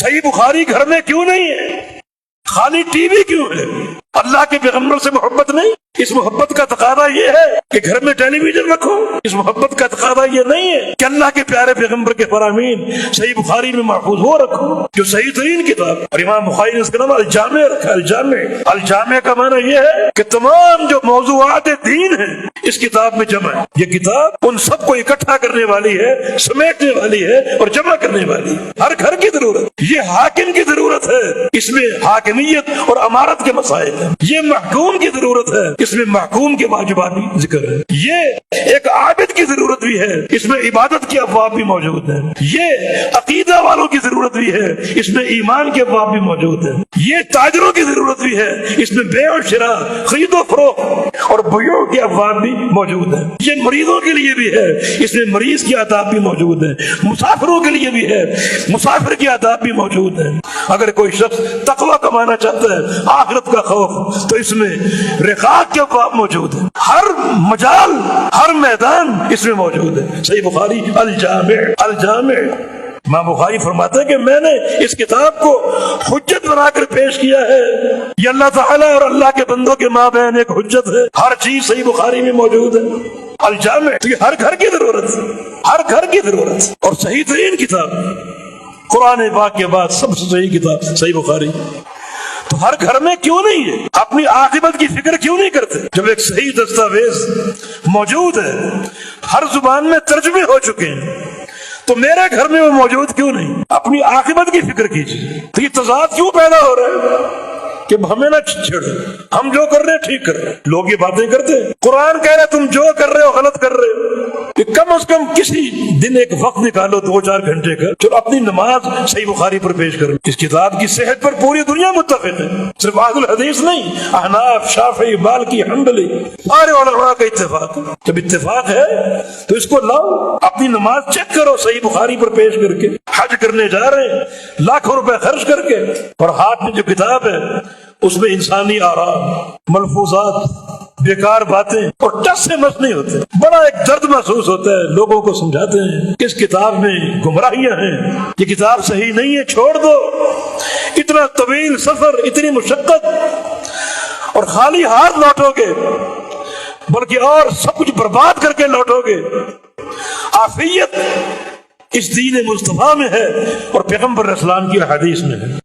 صحیح بخاری گھر میں کیوں نہیں ہے؟ خالی ٹی وی کیوں ہے؟ اللہ کے پیغمبر سے محبت نہیں؟ اس محبت کا تقاضا یہ ہے کہ گھر میں ٹیلی ویژن رکھو؟ اس محبت کا تقاضا یہ نہیں ہے کہ اللہ کے پیارے پیغمبر کے فرامین صحیح بخاری میں محفوظ ہو رکھو، جو صحیح ترین کتاب؟ اور امام بخاری نے اس کا نام الجامع رکھا۔ الجامع کا معنی یہ ہے کہ تمام جو موضوعات دین ہیں اس کتاب میں جمع ہے۔ یہ کتاب ان سب کو اکٹھا کرنے والی ہے، سمیٹنے والی ہے اور جمع کرنے والی ہے۔ ہر گھر کی ضرورت، یہ حاکم کی ضرورت ہے، اس میں حاکمیت اور امارت کے مسائل ہیں۔ یہ محکوم کی ضرورت ہے، اس میں محکوم کے واجبات بھی ذکر ہے۔ یہ ایک عابد کی ضرورت بھی ہے، اس میں عبادت کے ابواب بھی موجود ہیں۔ یہ عقیدہ والوں کی ضرورت بھی ہے، اس میں ایمان کے ابواب بھی موجود ہیں۔ یہ تاجروں کی ضرورت بھی ہے، اس میں بیع و شراء، خرید و فروخت اور بیوع کے ابواب بھی موجود ہیں۔ یہ مریضوں کے لیے بھی ہے، اس میں مریض کے آداب بھی موجود ہیں۔ مسافروں کے لیے بھی ہے، مسافر کے آداب بھی موجود ہیں۔ اگر کوئی شخص تقوی کمانا چاہتا ہے، آخرت کا خوف، تو اس میں رقاق کے ابواب موجود ہیں۔ ہر مجال، ہر میدان اس میں موجود ہے۔ صحیح بخاری الجامع۔ امام بخاری فرماتا ہے کہ میں نے اس کتاب کو حجت بنا کر پیش کیا ہے۔ یہ اللہ تعالیٰ اور اللہ کے بندوں کے مابین ایک حجت ہے۔ ہر چیز صحیح بخاری میں موجود ہے۔ الجامع، تو یہ ہر گھر کی ضرورت ہے، ہر گھر کی ضرورت، اور صحیح ترین کتاب قرآن پاک کے بعد سب سے صحیح کتاب صحیح بخاری۔ تو ہر گھر میں کیوں نہیں ہے؟ اپنی عاقبت کی فکر کیوں نہیں کرتے؟ جب ایک صحیح دستاویز موجود ہے، ہر زبان میں ترجمے ہو چکے ہیں، تو میرے گھر میں وہ موجود کیوں نہیں؟ اپنی عاقبت کی فکر کیجیے۔ تو یہ تضاد کیوں پیدا ہو رہا ہے کہ ہمیں نہ چھیڑو، ہم جو کر رہے ہیں ٹھیک کر رہے ہیں؟ لوگ یہ باتیں کرتے ہیں، قرآن کہہ رہے تم جو کر رہے ہو غلط کر رہے ہو۔ کہ کم از کم کسی دن ایک وقت نکالو 2-4 گھنٹے کا، چلو اپنی نماز صحیح بخاری پر پیش کرو۔ اس کتاب کی صحت پر پوری دنیا متفق ہے، صرف اہل الحدیث نہیں، احناف، شافعی، مالکی، حنبلی، سارے علماء کا اتفاق ہے۔ جب اتفاق ہے تو اس کو لاؤ، اپنی نماز چیک کرو صحیح بخاری پر پیش کر کے۔ حج کرنے جا رہے ہیں لاکھوں روپے خرچ کر کے، اور ہاتھ میں جو کتاب ہے اس میں انسانی آرام، ملفوظات، بیکار باتیں اور ٹس سے مس نہیں ہوتے۔ بڑا ایک درد محسوس ہوتا ہے، لوگوں کو سمجھاتے ہیں کہ اس کتاب میں گمراہیاں ہیں، یہ کتاب صحیح نہیں ہے، چھوڑ دو۔ اتنا طویل سفر، اتنی مشقت، اور خالی ہاتھ لوٹو گے، بلکہ اور سب کچھ برباد کر کے لوٹو گے۔ عافیت اس دین مصطفیٰ میں ہے اور پیغمبر اسلام کی حدیث میں ہے۔